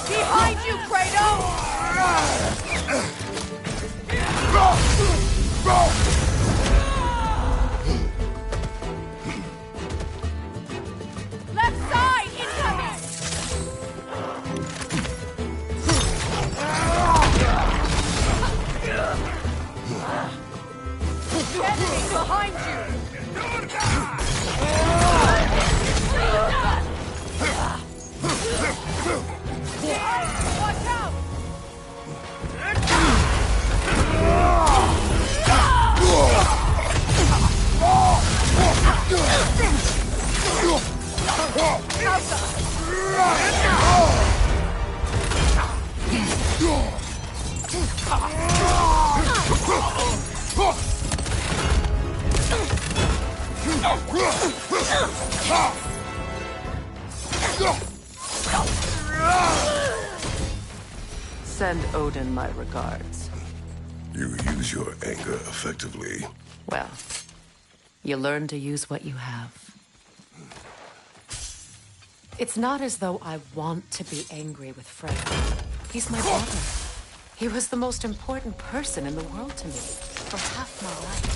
Behind you, Kratos! Left side, incoming! Enemy behind you! Watch out! Send Odin my regards. You use your anger effectively. Well, you learn to use what you have. It's not as though I want to be angry with Fred. He's my brother. He was the most important person in the world to me for half my life.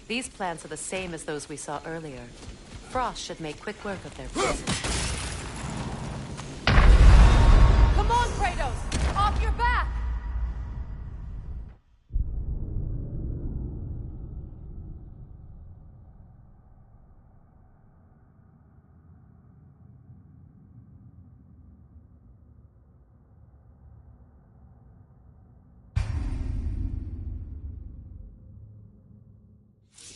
These plants are the same as those we saw earlier. Frost should make quick work of their prison. Come on, Kratos! Off your back!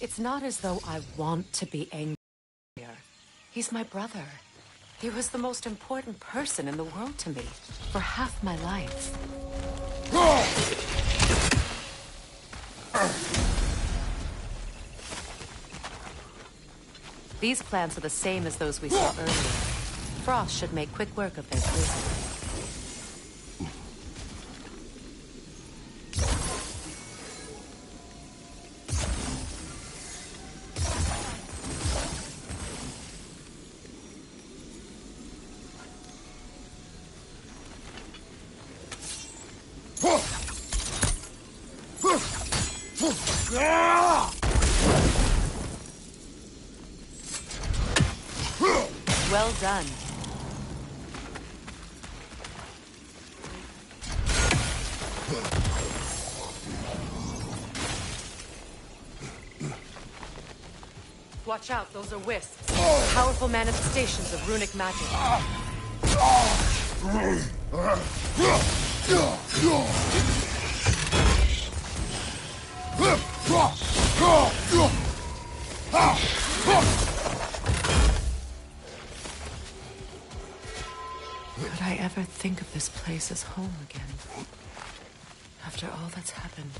It's not as though I want to be angry. He's my brother. He was the most important person in the world to me for half my life. These plants are the same as those we saw earlier. Frost should make quick work of their prison. Well done. Watch out, those are wisps. Powerful manifestations of runic magic. Could I ever think of this place as home again? After all that's happened.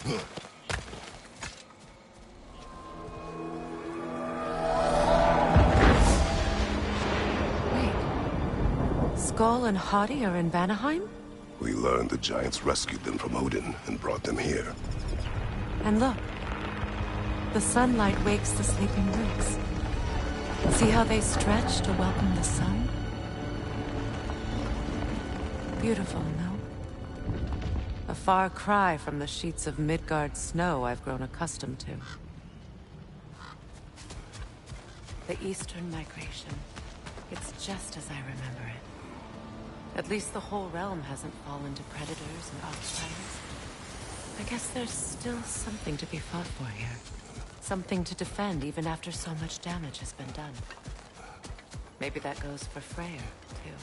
Wait. Skull and Hati are in Vanaheim? We learned the giants rescued them from Odin and brought them here. And look. The sunlight wakes the sleeping roots. See how they stretch to welcome the sun? Beautiful, no? A far cry from the sheets of Midgard snow I've grown accustomed to. The Eastern migration. It's just as I remember it. At least the whole realm hasn't fallen to predators and outsiders. I guess there's still something to be fought for here. Something to defend even after so much damage has been done. Maybe that goes for Freyr, too.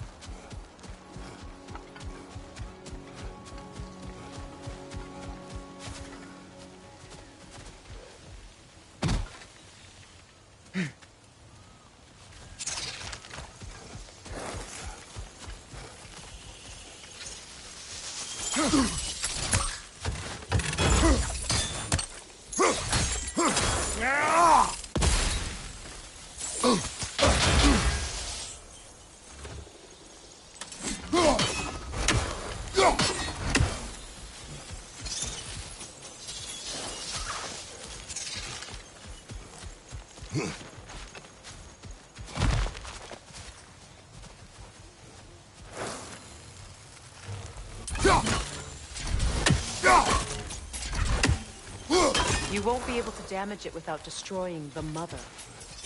You won't be able to damage it without destroying the mother.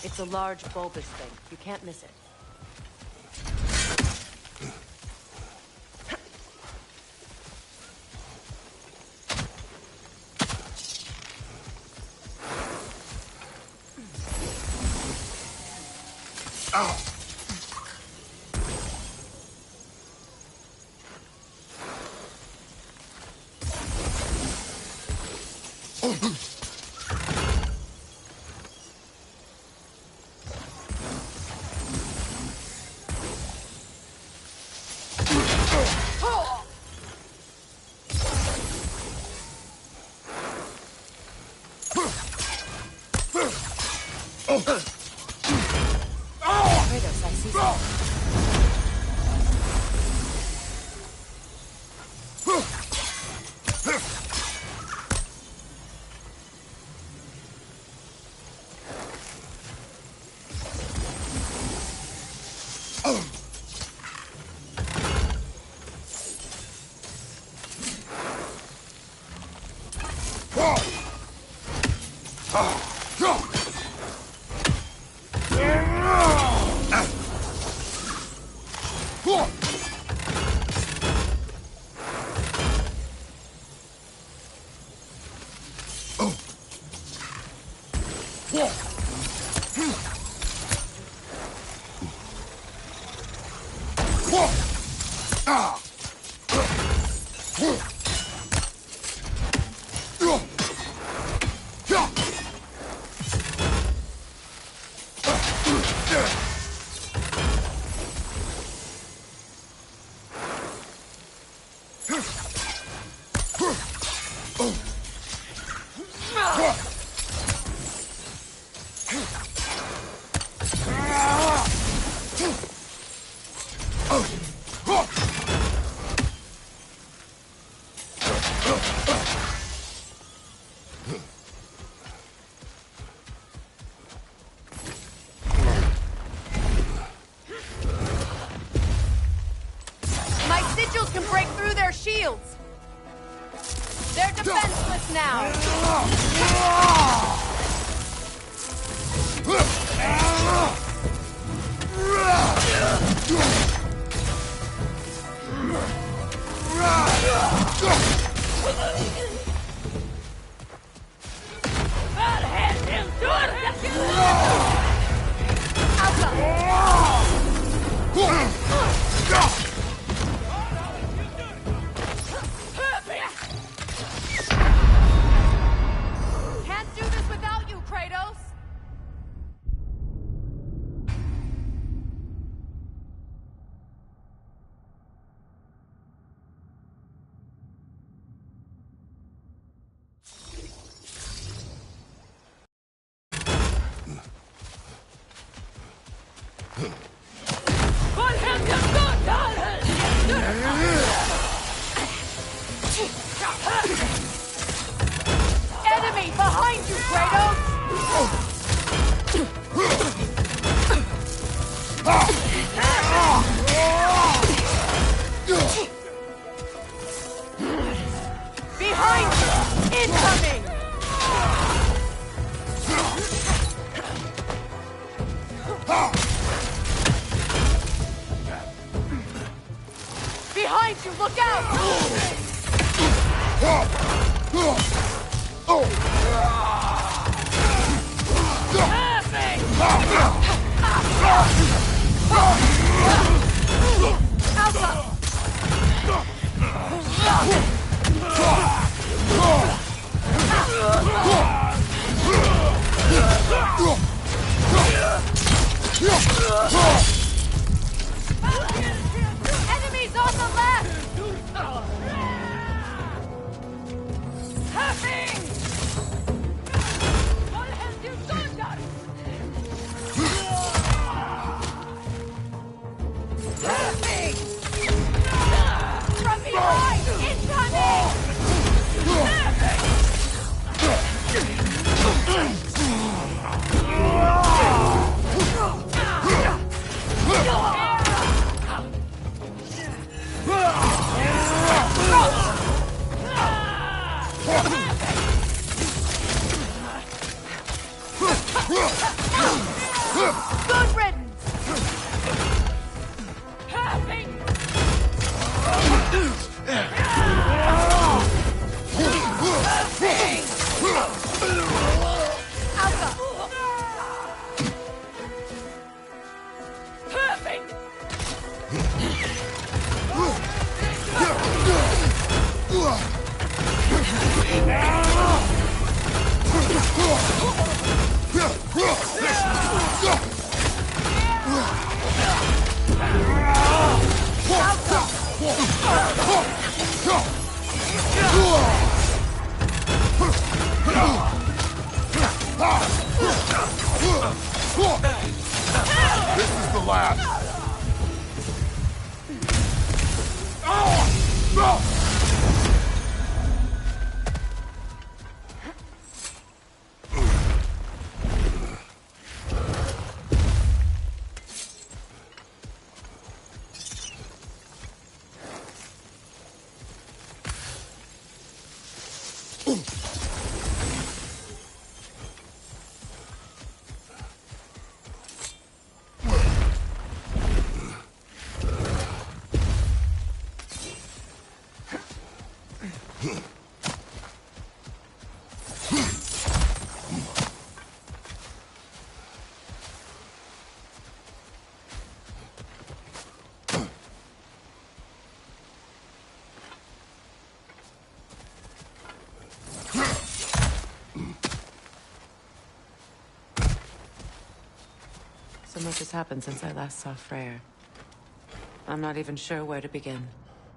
It's a large bulbous thing. You can't miss it. Kratos, I see something. Can break through their shields. They're defenseless now. Can't do this without you, Kratos. behind you! Look out! Enemies on the left! Hacking! What have you done? Hacking! From behind! Incoming! Good riddance! Hacking! This is the last. So much has happened since I last saw Freyr. I'm not even sure where to begin.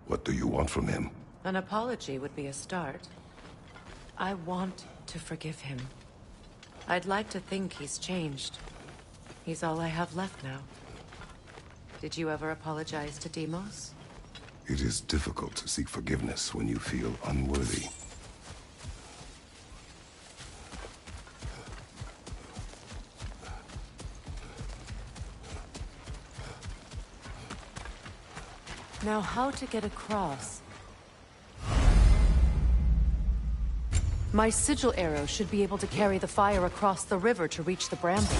What do you want from him? An apology would be a start. I want to forgive him. I'd like to think he's changed. He's all I have left now. Did you ever apologize to Deimos? It is difficult to seek forgiveness when you feel unworthy. Now, how to get across? My sigil arrow should be able to carry the fire across the river to reach the bramble.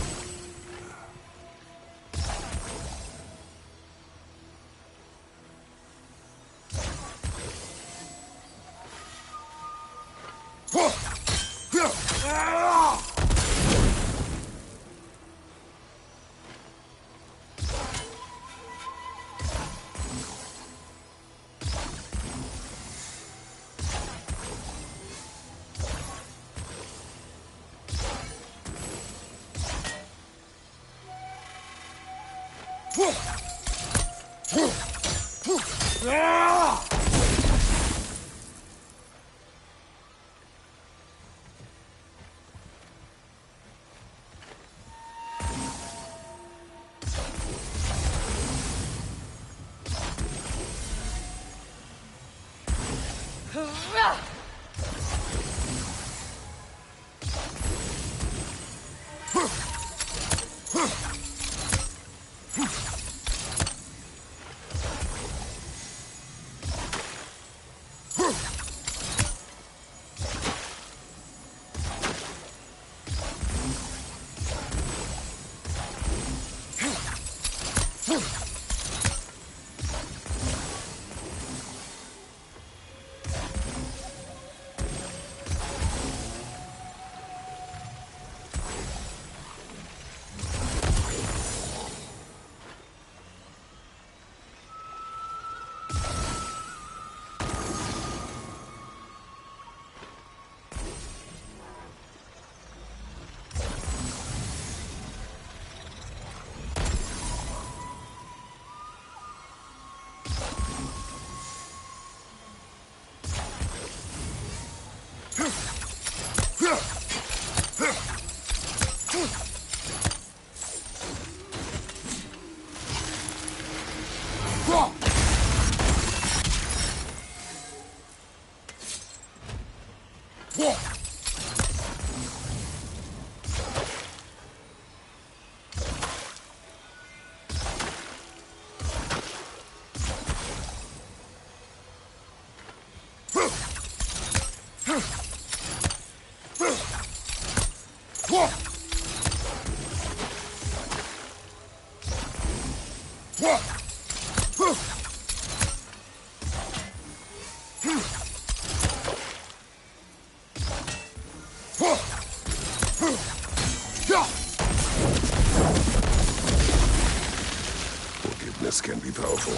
Forgiveness can be powerful,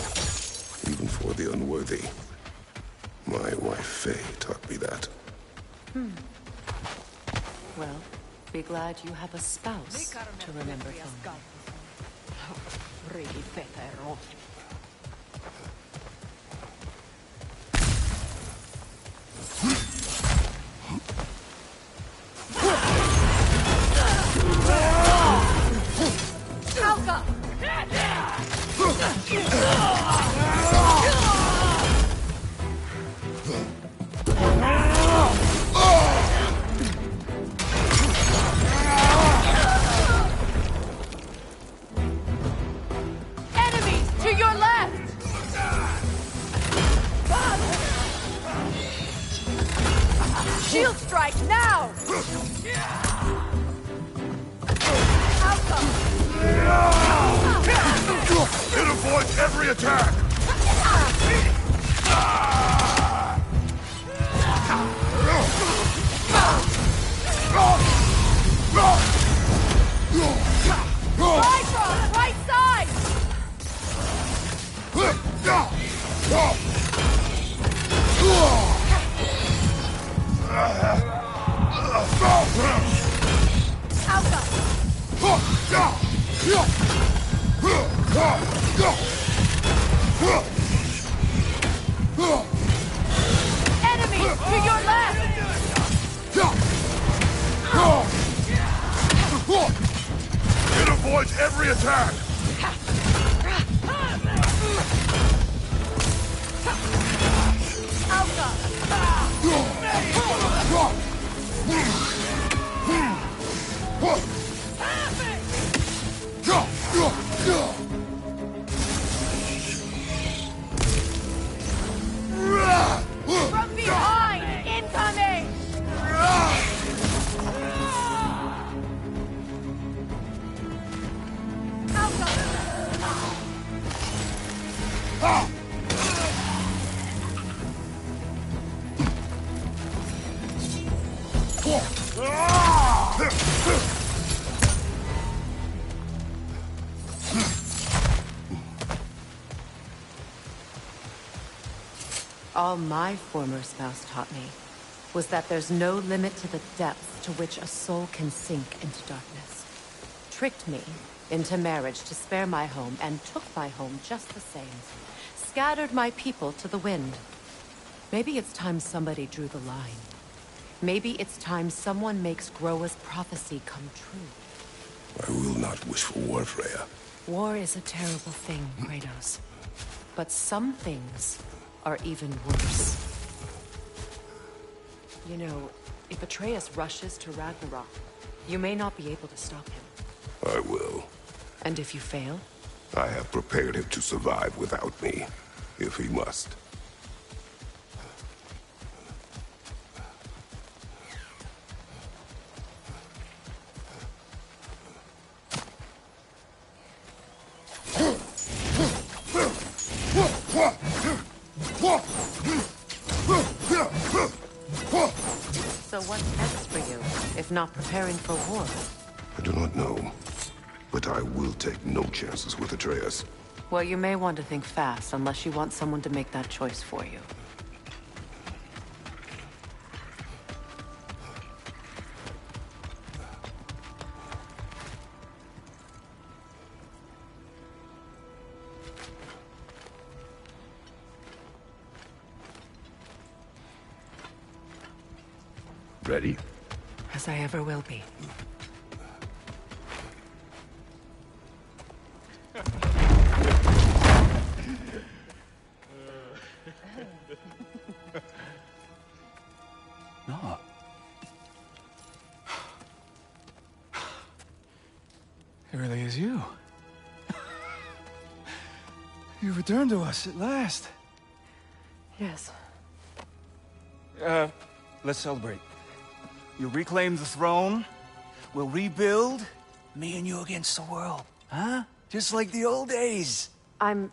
even for the unworthy. My wife Faye taught me that. Well, be glad you have a spouse to remember fondly. Enemies to your left! Shield strike now! Outcome! It avoids every attack! Bifrost, right side! Enemies to your left! It avoids every attack! From behind! Incoming! All my former spouse taught me was that there's no limit to the depth to which a soul can sink into darkness. Tricked me into marriage to spare my home and took my home just the same. Scattered my people to the wind. Maybe it's time somebody drew the line. Maybe it's time someone makes Groa's prophecy come true. I will not wish for war, Freya. War is a terrible thing, Kratos. But some things are even worse. You know, if Atreus rushes to Ragnarok, you may not be able to stop him. I will. And if you fail? I have prepared him to survive without me, if he must. So what's next for you, if not preparing for war? I do not know, but I will take no chances with Atreus. Well, you may want to think fast, unless you want someone to make that choice for you. Ready? As I ever will be. No. It really is you. You returned to us at last. Yes. Let's celebrate. You reclaim the throne, we'll rebuild, me and you against the world. Huh? Just like the old days. I'm...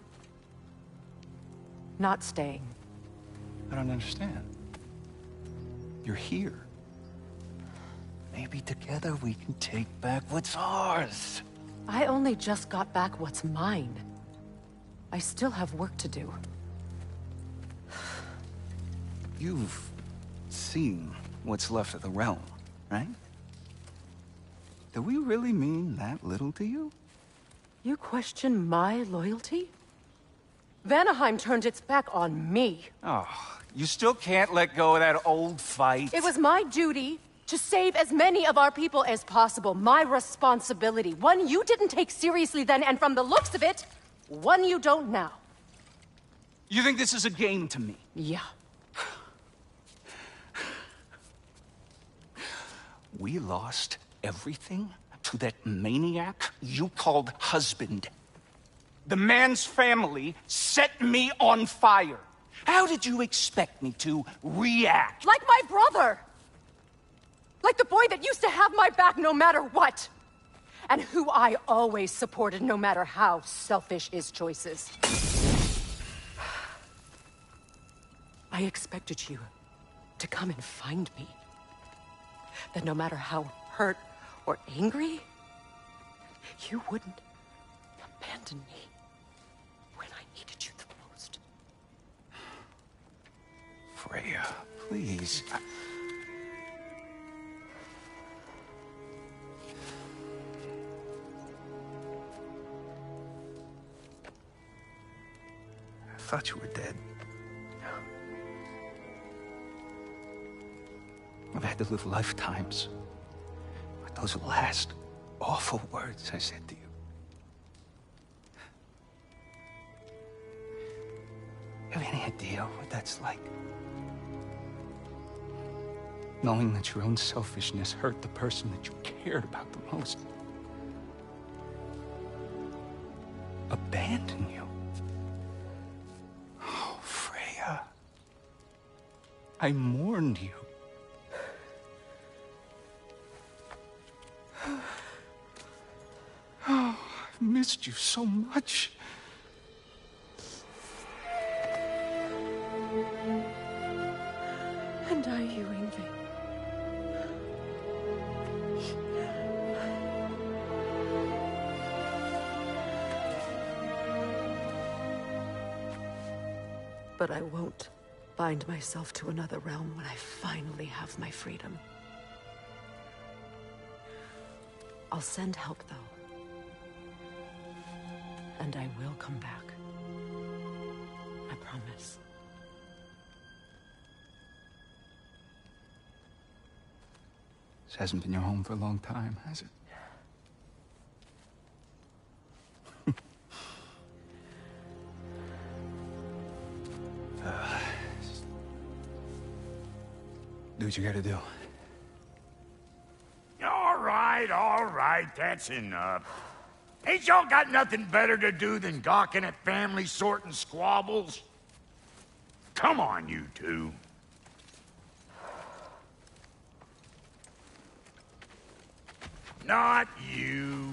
not staying. I don't understand. You're here. Maybe together we can take back what's ours. I only just got back what's mine. I still have work to do. You've seen what's left of the realm, right? Do we really mean that little to you? You question my loyalty? Vanaheim turned its back on me. Oh, you still can't let go of that old fight? It was my duty to save as many of our people as possible. My responsibility. One you didn't take seriously then, and from the looks of it, one you don't now. You think this is a game to me? Yeah. We lost everything to that maniac you called husband. The man's family set me on fire. How did you expect me to react? Like my brother! Like the boy that used to have my back no matter what! And who I always supported no matter how selfish his choices. I expected you to come and find me. That no matter how hurt or angry, you wouldn't abandon me when I needed you the most. Freya, please. I thought you were dead. I've had to live lifetimes with those last awful words I said to you. You have any idea what that's like? Knowing that your own selfishness hurt the person that you cared about the most. Abandon you. Oh, Freya. I mourned you. Oh, I've missed you so much. And I you, Ingvi. But I won't bind myself to another realm when I finally have my freedom. I'll send help, though. And I will come back. I promise. This hasn't been your home for a long time, has it? Do what you gotta do. All right, that's enough. Ain't y'all got nothing better to do than gawking at family sorting squabbles? Come on, you two. Not you.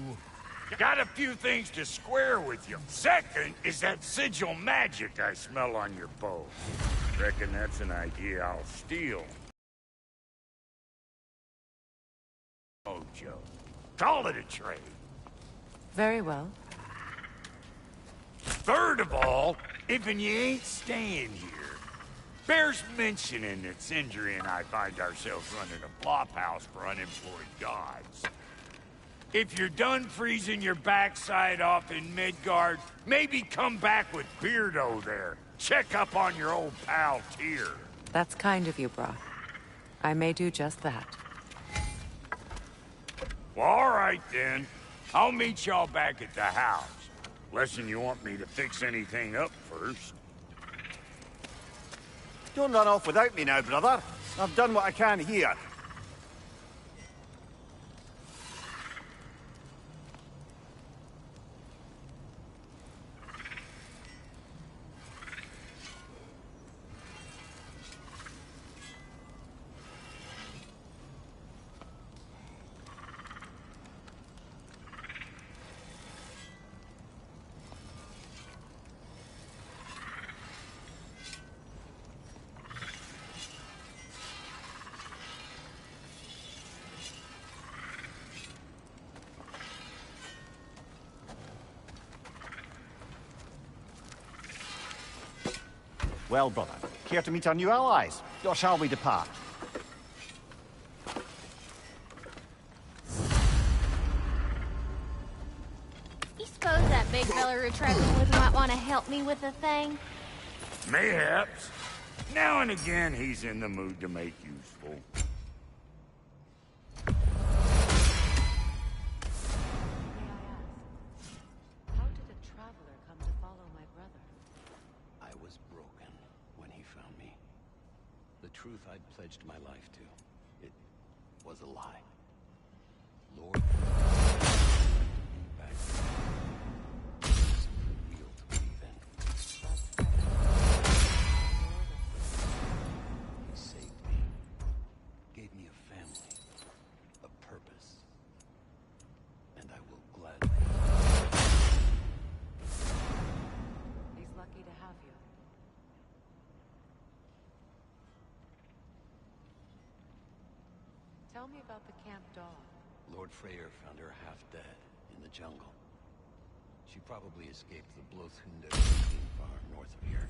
Got a few things to square with you. Second is that sigil magic I smell on your bow. Reckon that's an idea I'll steal. Oh, Joe. Call it a trade. Very well. Third of all, if you ain't staying here, bears mentioning that Sindri and I find ourselves running a flop house for unemployed gods. If you're done freezing your backside off in Midgard, maybe come back with Beardo there. Check up on your old pal Tyr. That's kind of you, Brock. I may do just that. Well, all right, then. I'll meet y'all back at the house. Less'n you want me to fix anything up first. Don't run off without me now, brother. I've done what I can here. Well, brother, care to meet our new allies? Or shall we depart? You suppose that big fella we're traveling with might want to help me with a thing? Mayhaps. Now and again, he's in the mood to make useful. How did a traveler come to follow my brother? I was broken when he found me. The truth I'd pledged my life to, it was a lie. Lord, back. Real to believe in. He saved me, gave me a family, a purpose, and I will gladly. He's lucky to have you. Tell me about the camp dog. Lord Freyr found her half dead in the jungle. She probably escaped the Blothunde farm north of here.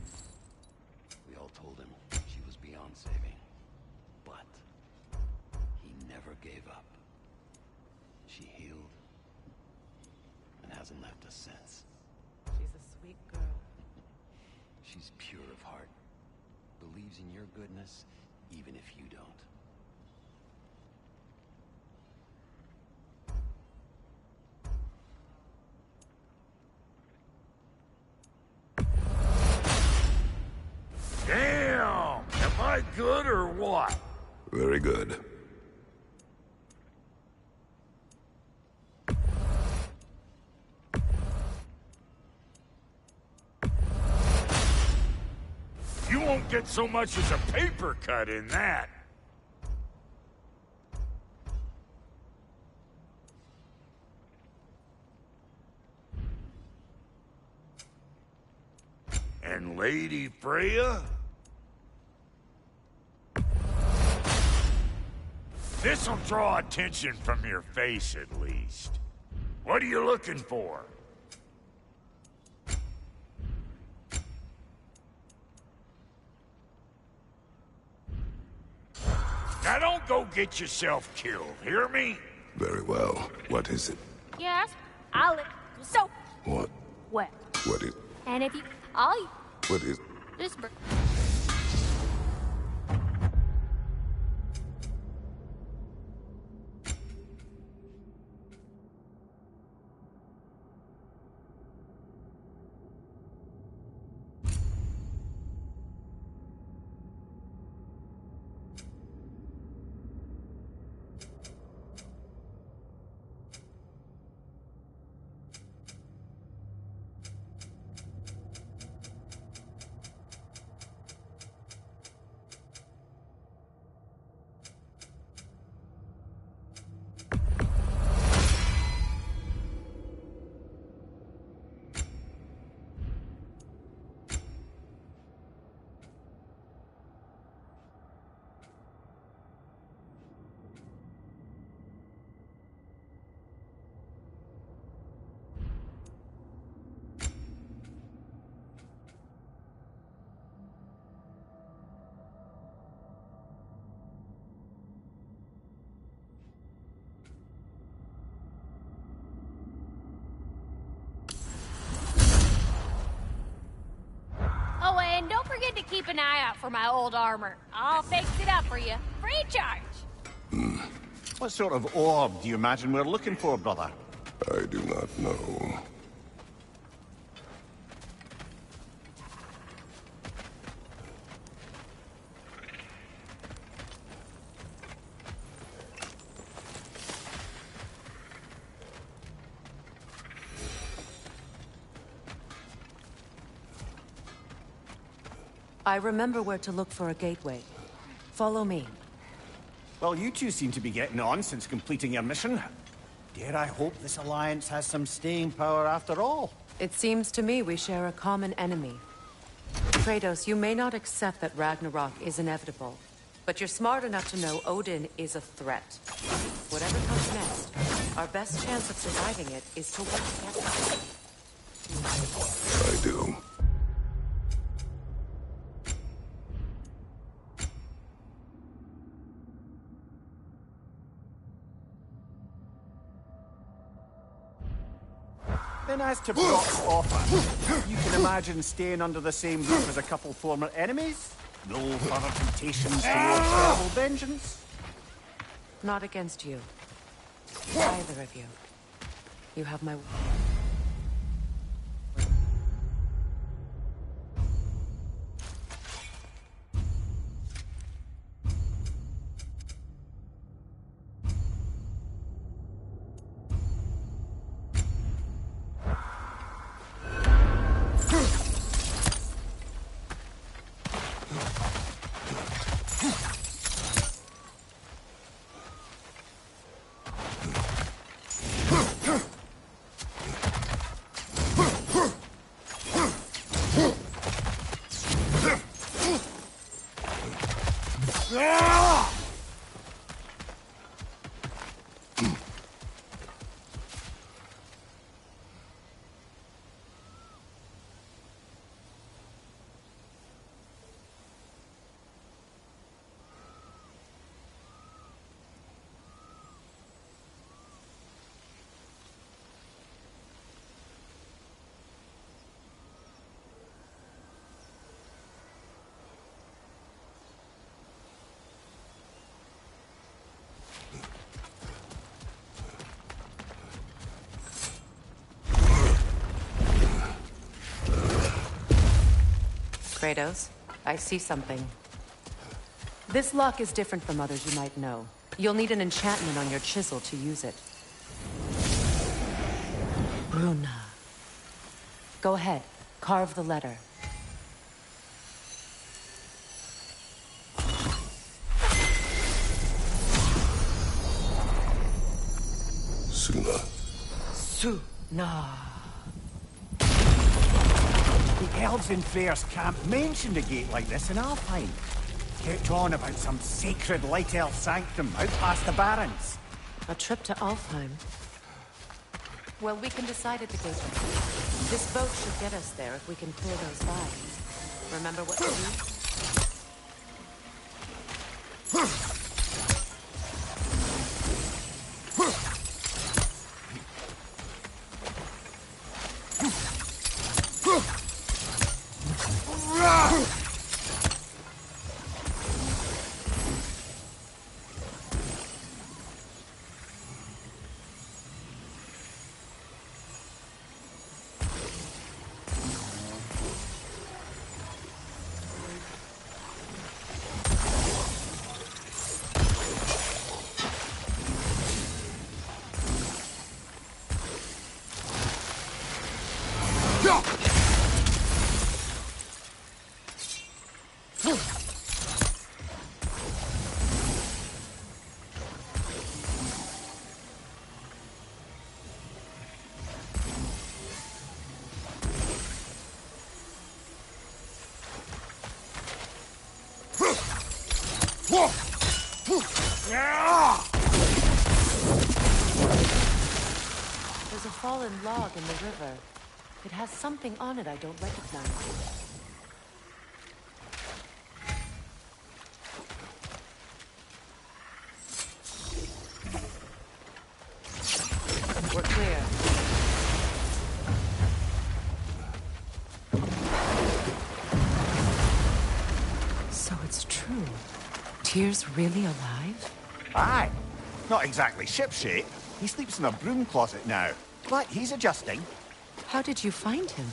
We all told him she was beyond saving. But he never gave up. She healed and hasn't left us since. She's a sweet girl. She's pure of heart. Believes in your goodness, even if you don't. Damn! Am I good or what? Very good. You won't get so much as a paper cut in that. And Lady Freya? This'll draw attention from your face, at least. What are you looking for? Now don't go get yourself killed, hear me? Very well. What is it? Yes, I'll lick soap What? wet. What is... And if you, I'll What is... this. Oh, and don't forget to keep an eye out for my old armor. I'll fix it up for you, free charge. What sort of orb do you imagine we're looking for, brother? I do not know. I remember where to look for a gateway. Follow me. Well, you two seem to be getting on since completing your mission. Dare I hope this alliance has some staying power after all? It seems to me we share a common enemy. Kratos, you may not accept that Ragnarok is inevitable, but you're smart enough to know Odin is a threat. Whatever comes next, our best chance of surviving it is to work together. I do. Then as to Brock's offer, you can imagine staying under the same roof as a couple former enemies? No further temptations towards terrible vengeance? Not against you. Either of you. You have my... Kratos, I see something. This lock is different from others you might know. You'll need an enchantment on your chisel to use it. Bruna. Go ahead, carve the letter. Suna. Suna. The elves in Freyr's camp mentioned a gate like this in Alfheim. Kept on about some sacred light elf sanctum out past the Barrens. A trip to Alfheim. Well, we can decide at the gate. This boat should get us there if we can clear those vines. Remember what to do? There's a fallen log in the river. It has something on it I don't recognize. We're clear. So it's true. Tyr's really alive? Aye. Not exactly shipshape. He sleeps in a broom closet now. But he's adjusting. How did you find him?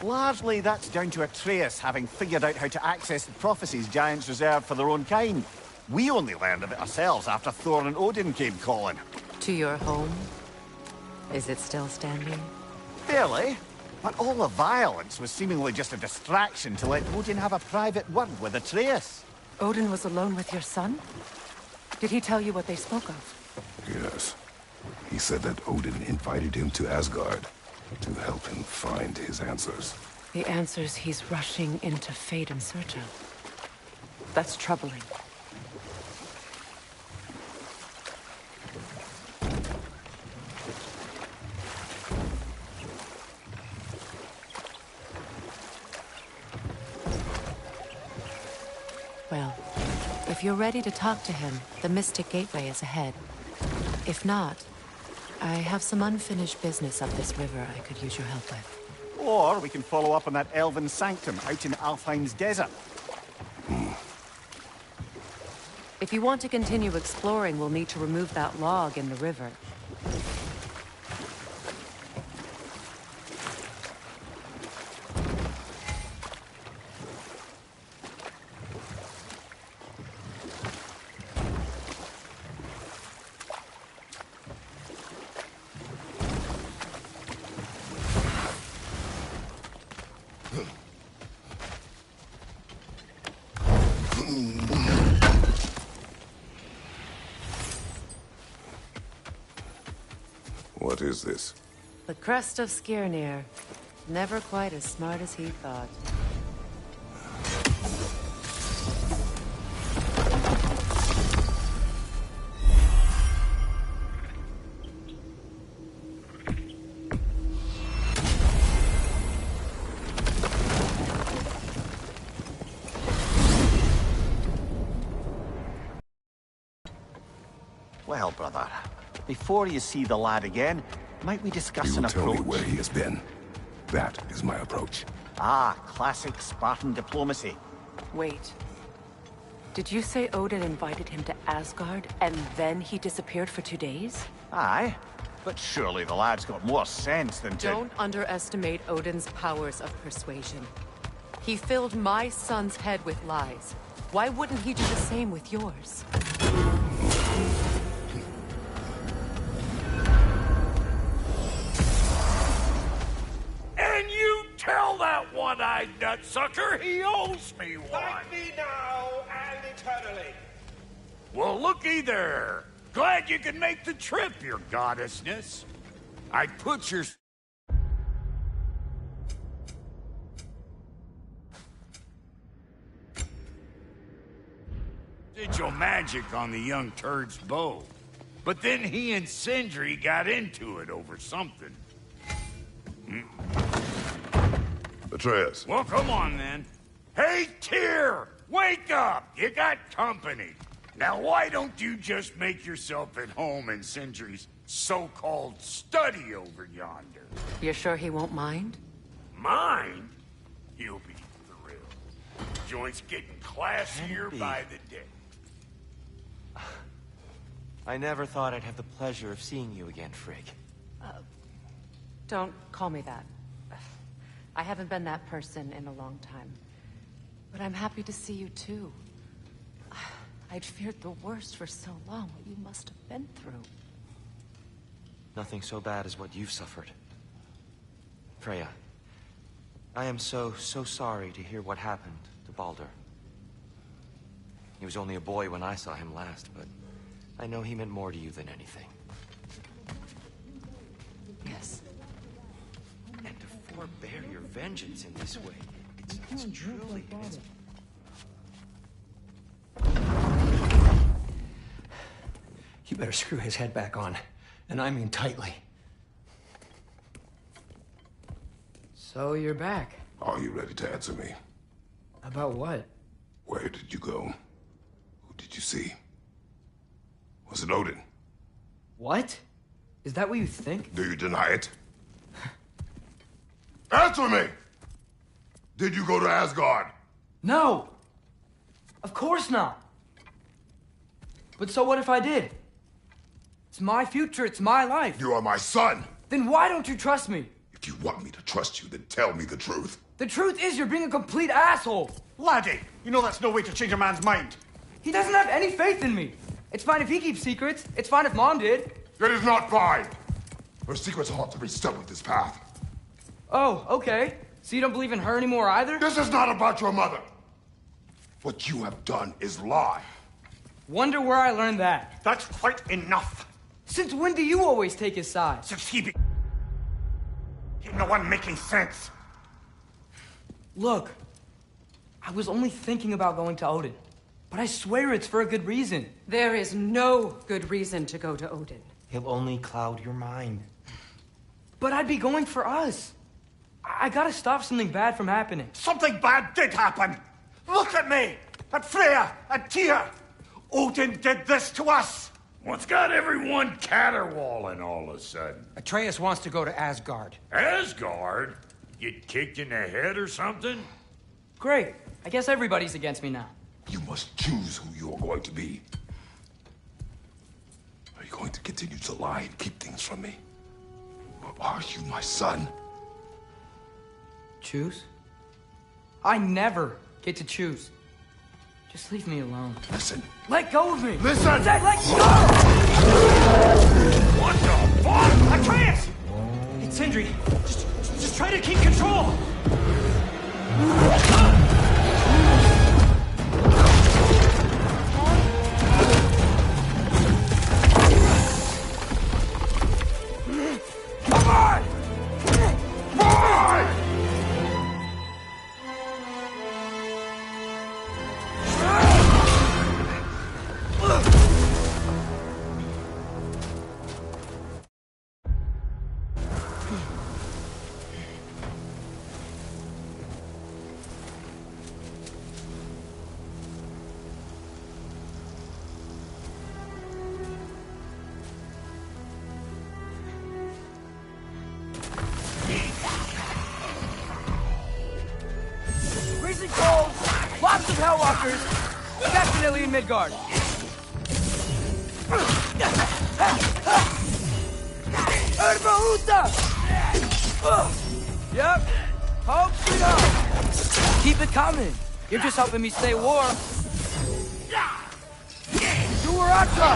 Largely, that's down to Atreus having figured out how to access the prophecies giants reserve for their own kind. We only learned of it ourselves after Thor and Odin came calling. To your home? Is it still standing? Barely. But all the violence was seemingly just a distraction to let Odin have a private word with Atreus. Odin was alone with your son? Did he tell you what they spoke of? Yes. He said that Odin invited him to Asgard to help him find his answers. The answers he's rushing into fate in search of. That's troubling. Well, if you're ready to talk to him, the Mystic Gateway is ahead. If not, I have some unfinished business up this river I could use your help with. Or we can follow up on that elven sanctum out in Alfheim's desert. If you want to continue exploring, we'll need to remove that log in the river. What is this? The crest of Skirnir. Never quite as smart as he thought. Well, brother, before you see the lad again, might we discuss You an tell me approach? where he has been. That is my approach. Ah, classic Spartan diplomacy. Wait. Did you say Odin invited him to Asgard, and then he disappeared for 2 days? Aye, but surely the lad's got more sense than to... Don't underestimate Odin's powers of persuasion. He filled my son's head with lies. Why wouldn't he do the same with yours? And you tell that one-eyed nutsucker he owes me one. Thank me now and eternally. Well, looky there. Glad you can make the trip, your goddessness. I put your... sigil magic on the young turd's bow. But then he and Sindri got into it over something. Atreus. Well, come on then. Hey, Tyr! Wake up! You got company. Now, why don't you just make yourself at home in Sindri's so-called study over yonder? You're sure he won't mind? Mine? He'll be thrilled. Joint's getting classier by the day. I never thought I'd have the pleasure of seeing you again, Frigg. Don't call me that. I haven't been that person in a long time. But I'm happy to see you too. I'd feared the worst for so long, what you must have been through. Nothing so bad as what you've suffered. Freya, I am so sorry to hear what happened to Baldur. He was only a boy when I saw him last, but I know he meant more to you than anything. Yes. And to forbear your vengeance in this way, it's truly... You better screw his head back on, and I mean tightly. So you're back. Are you ready to answer me? About what? Where did you go? Who did you see? Was it Odin? What? Is that what you think? Do you deny it? Answer me! Did you go to Asgard? No! Of course not! But so what if I did? It's my future, it's my life. You are my son. Then why don't you trust me? If you want me to trust you, then tell me the truth. The truth is you're being a complete asshole. Laddie, you know that's no way to change a man's mind. He doesn't have any faith in me. It's fine if he keeps secrets. It's fine if Mom did. It is not fine. Her secrets ought to be stuck with this path. Oh, okay. So you don't believe in her anymore either? This is not about your mother. What you have done is lie. Wonder where I learned that. That's quite enough. Since when do you always take his side? Since he no one making sense. Look, I was only thinking about going to Odin. But I swear it's for a good reason. There is no good reason to go to Odin. He'll only cloud your mind. But I'd be going for us. I gotta stop something bad from happening. Something bad did happen. Look at me, at Freya, at Tyr. Odin did this to us. What's got everyone caterwauling all of a sudden? Atreus wants to go to Asgard. Asgard? Get kicked in the head or something? Great. I guess everybody's against me now. You must choose who you are going to be. Are you going to continue to lie and keep things from me? Or are you my son? Choose? I never get to choose. Just leave me alone. Listen. Let go of me! Listen! Let go! What the fuck? Atreus! It's Sindri. Just try to keep control! Come on! Come on! Freezing cold, lots of Hellwalkers, definitely in Midgard. Urbahuta! Yep, hope sweet hope. Keep it coming. You're just helping me stay warm. Duaratra!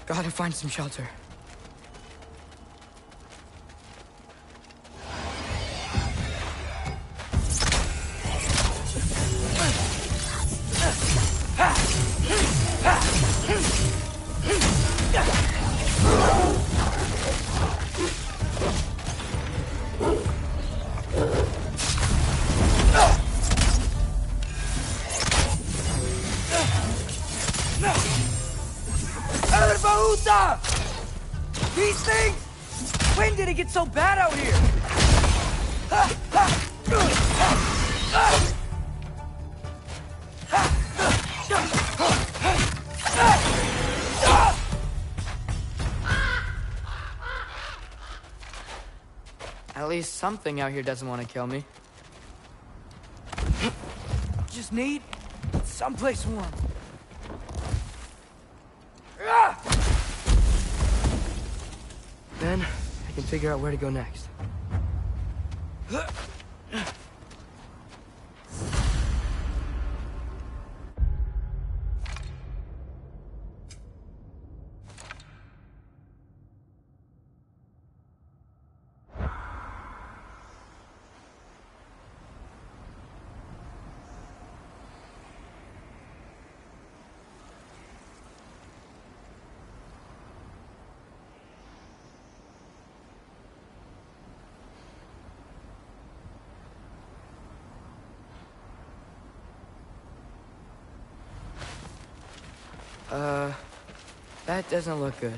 Gotta find some shelter. These things! When did it get so bad out here? At least something out here doesn't want to kill me. Just need someplace warm. Then I can figure out where to go next. That doesn't look good.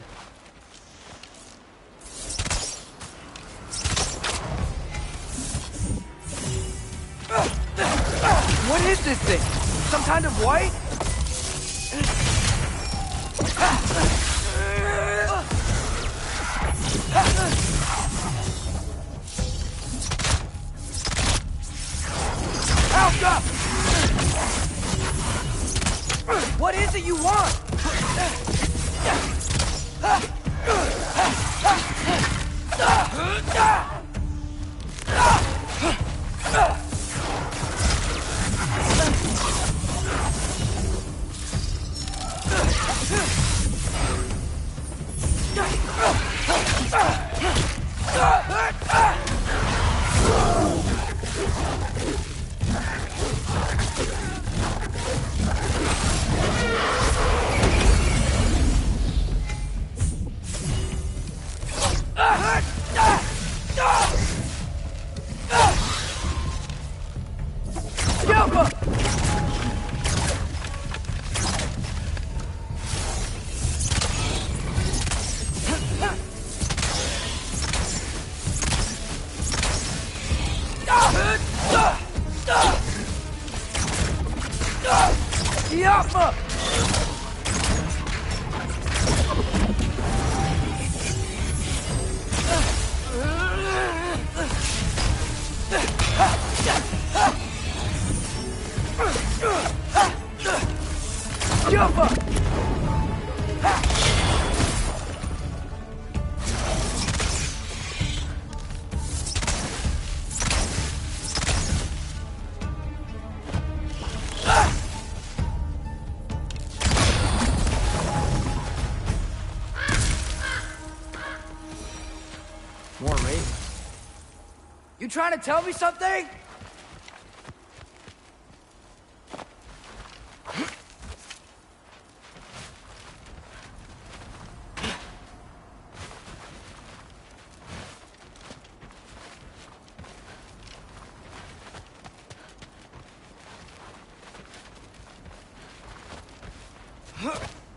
What is this thing? Some kind of white? Alpha! What is it you want? More ravens. You trying to tell me something?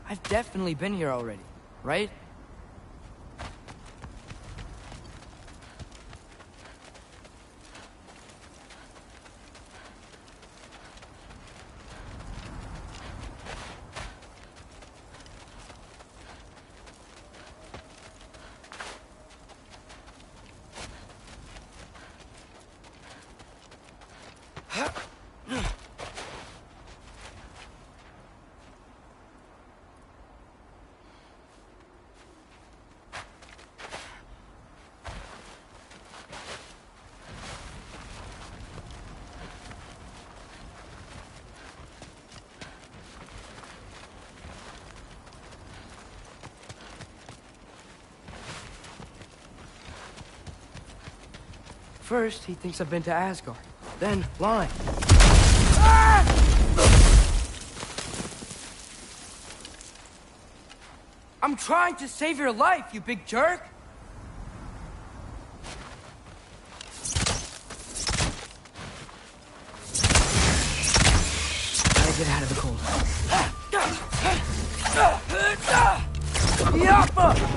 I've definitely been here already, right? First, he thinks I've been to Asgard. Then, lying. Ah! I'm trying to save your life, you big jerk! Gotta get out of the cold. Yappa!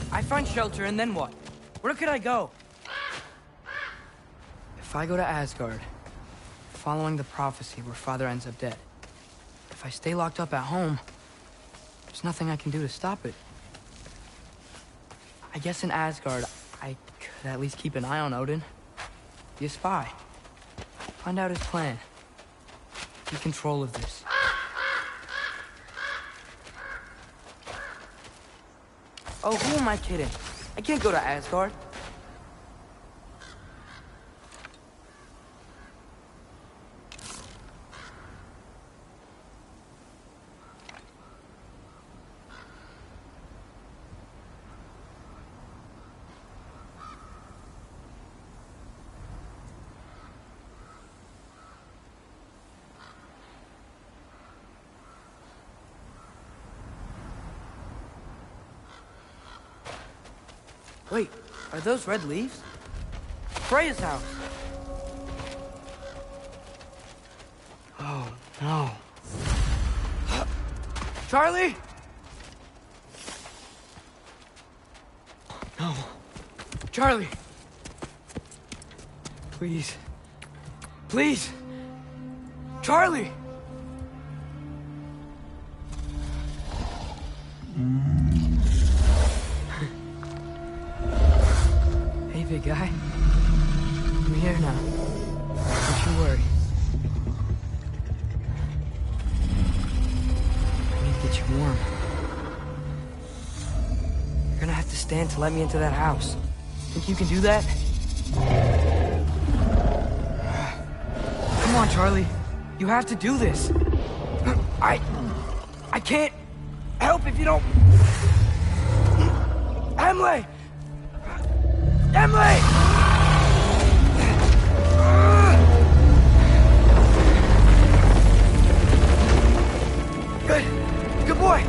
I find shelter, and then what? Where could I go? If I go to Asgard, following the prophecy where Father ends up dead. If I stay locked up at home, there's nothing I can do to stop it. I guess in Asgard, I could at least keep an eye on Odin. Be a spy. Find out his plan. Take control of this. Oh, who am I kidding? I can't go to Asgard. Wait, are those red leaves? Freya's house! Oh, no. Charlie! No. Charlie! Please. Please! Charlie! Hey, big guy. I'm here now. Don't you worry. I need to get you warm. You're gonna have to stand to let me into that house. Think you can do that? Come on, Charlie. You have to do this. I can't help if you don't... Emily! Emily! Good. Good boy.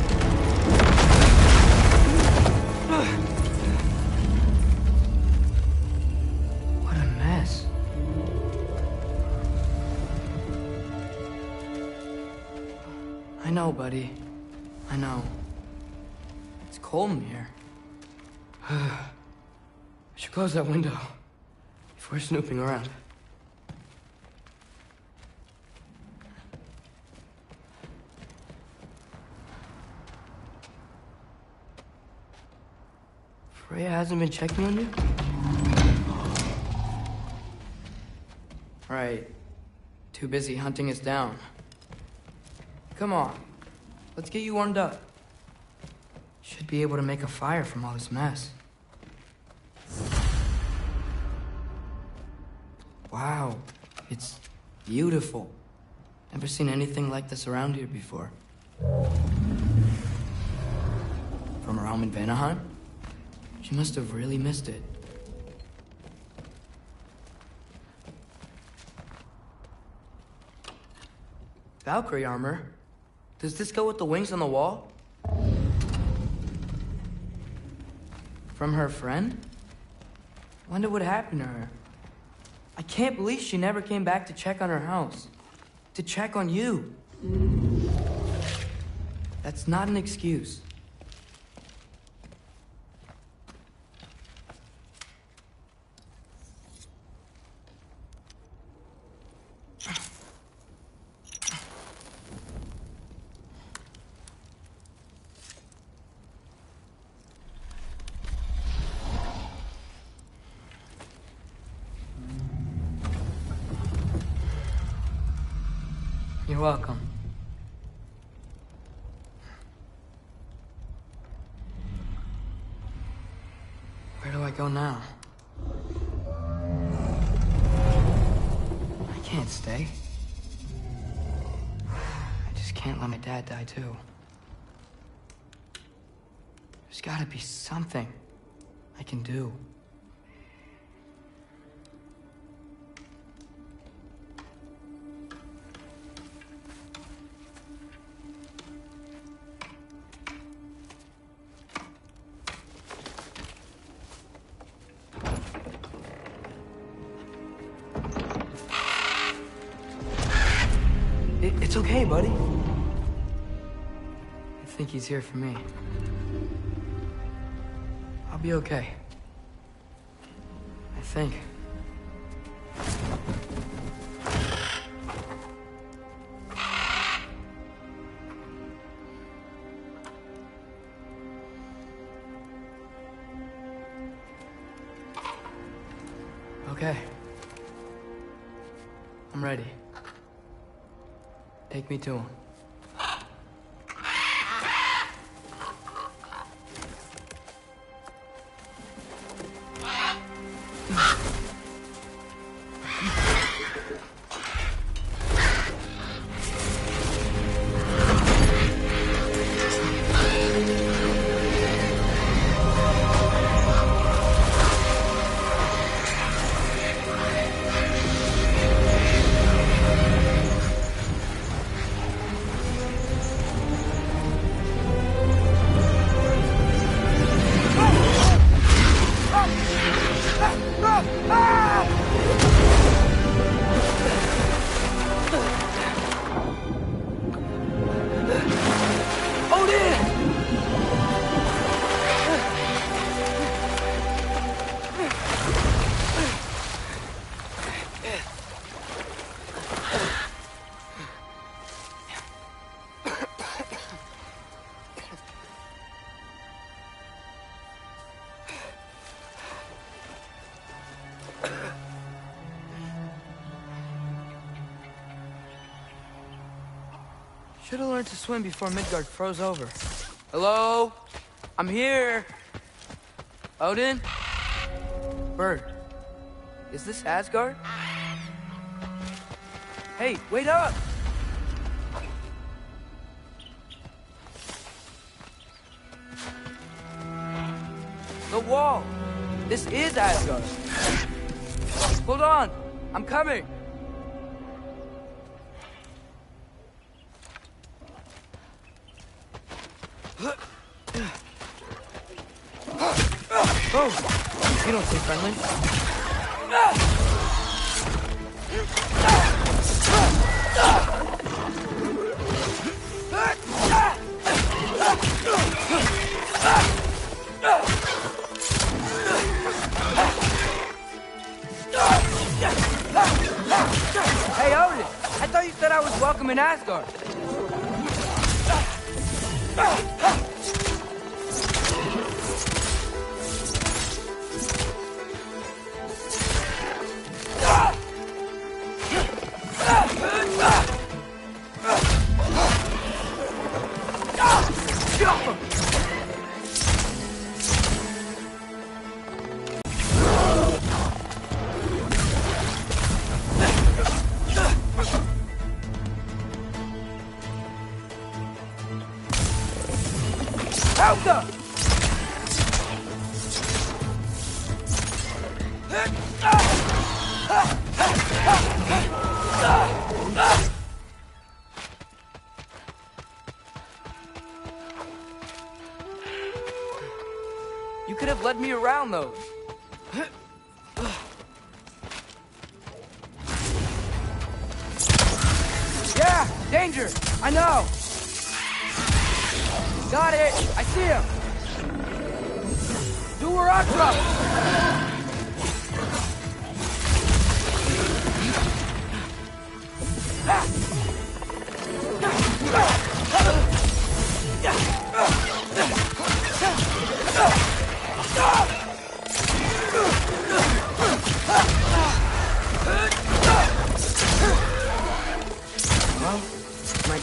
What a mess. I know, buddy. I know. It's cold in here. I should close that window if we're snooping around. Freya hasn't been checking on you? Right. Too busy hunting us down. Come on. Let's get you warmed up. Should be able to make a fire from all this mess. Wow, it's beautiful. Never seen anything like this around here before. From her home in Vanaheim? She must have really missed it. Valkyrie armor? Does this go with the wings on the wall? From her friend? Wonder what happened to her. I can't believe she never came back to check on her house. To check on you. That's not an excuse. You're welcome. Where do I go now? I can't stay. I just can't let my dad die too. There's gotta be something I can do. It's okay, buddy. I think he's here for me. I'll be okay. I think. Okay. I'm ready. Take me to him. Should have learned to swim before Midgard froze over. Hello? I'm here. Odin? Bird. Is this Asgard? Hey, wait up! The wall! This is Asgard! Hold on! I'm coming! Oh! You don't seem friendly. Hey, Odin! I thought you said I was welcome in Asgard. You could have led me around those. Yeah, danger! I know! Got it! I see him! Do a rock drop! Well,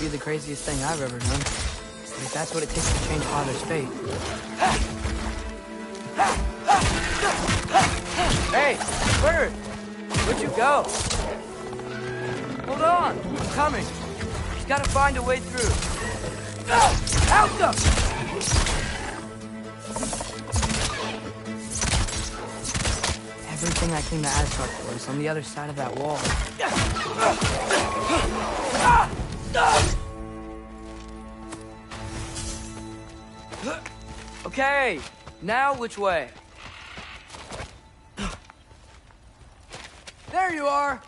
be the craziest thing I've ever done. But if that's what it takes to change Father's fate... Hey, Bird! Where'd you go? Hold on! I'm coming. Just gotta find a way through. Out them! Everything I came to Asgard for is on the other side of that wall. Okay, now which way? There you are!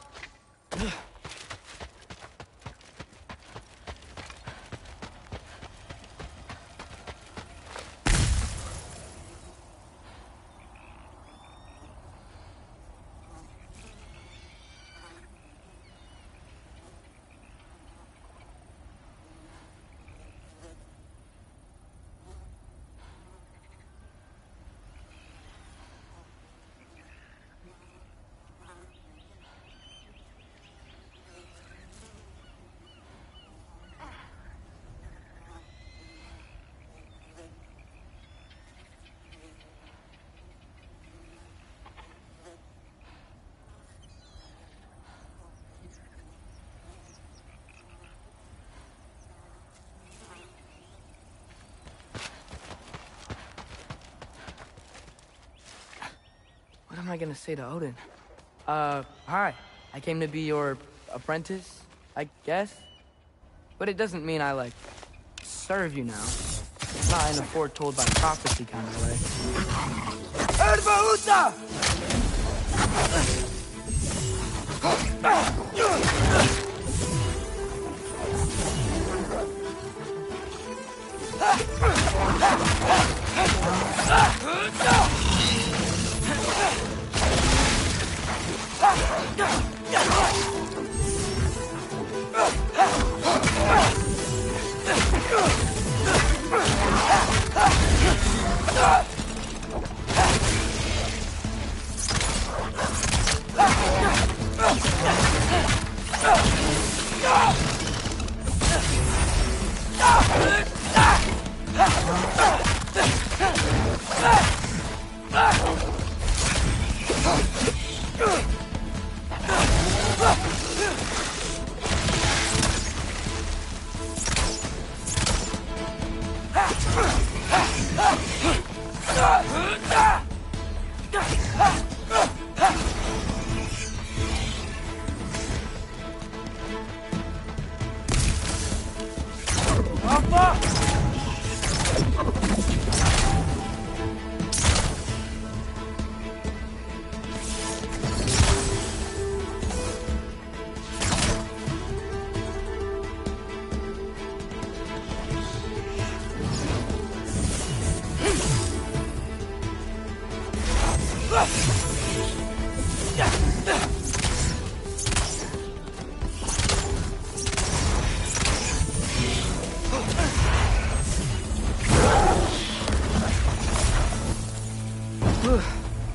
What am I gonna say to Odin? Hi. I came to be your apprentice, I guess? But it doesn't mean I, like, serve you now. Not in a foretold by prophecy kind of way. Erba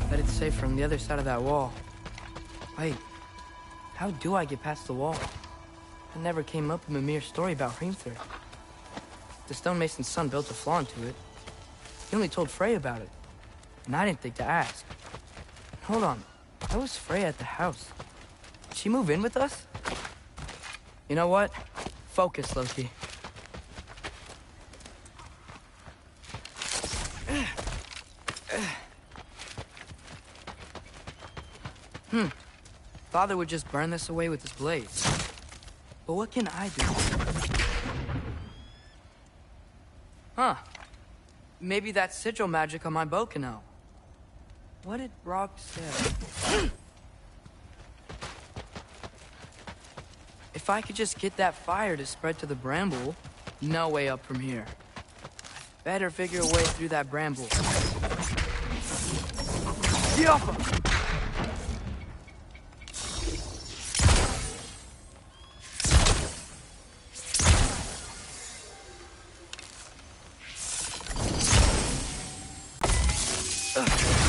Bet it's safe from the other side of that wall. Wait, how do I get past the wall? It never came up in Mimir's story about Hrimthur. The stonemason's son built a flaw into it. He only told Frey about it, and I didn't think to ask. Hold on, why was Frey at the house? Did she move in with us? You know what? Focus, Loki. Father would just burn this away with his blades. But what can I do? Huh. Maybe that sigil magic on my bow can help. What did Rock say? If I could just get that fire to spread to the bramble, no way up from here. Better figure a way through that bramble. Yoppa! Ugh.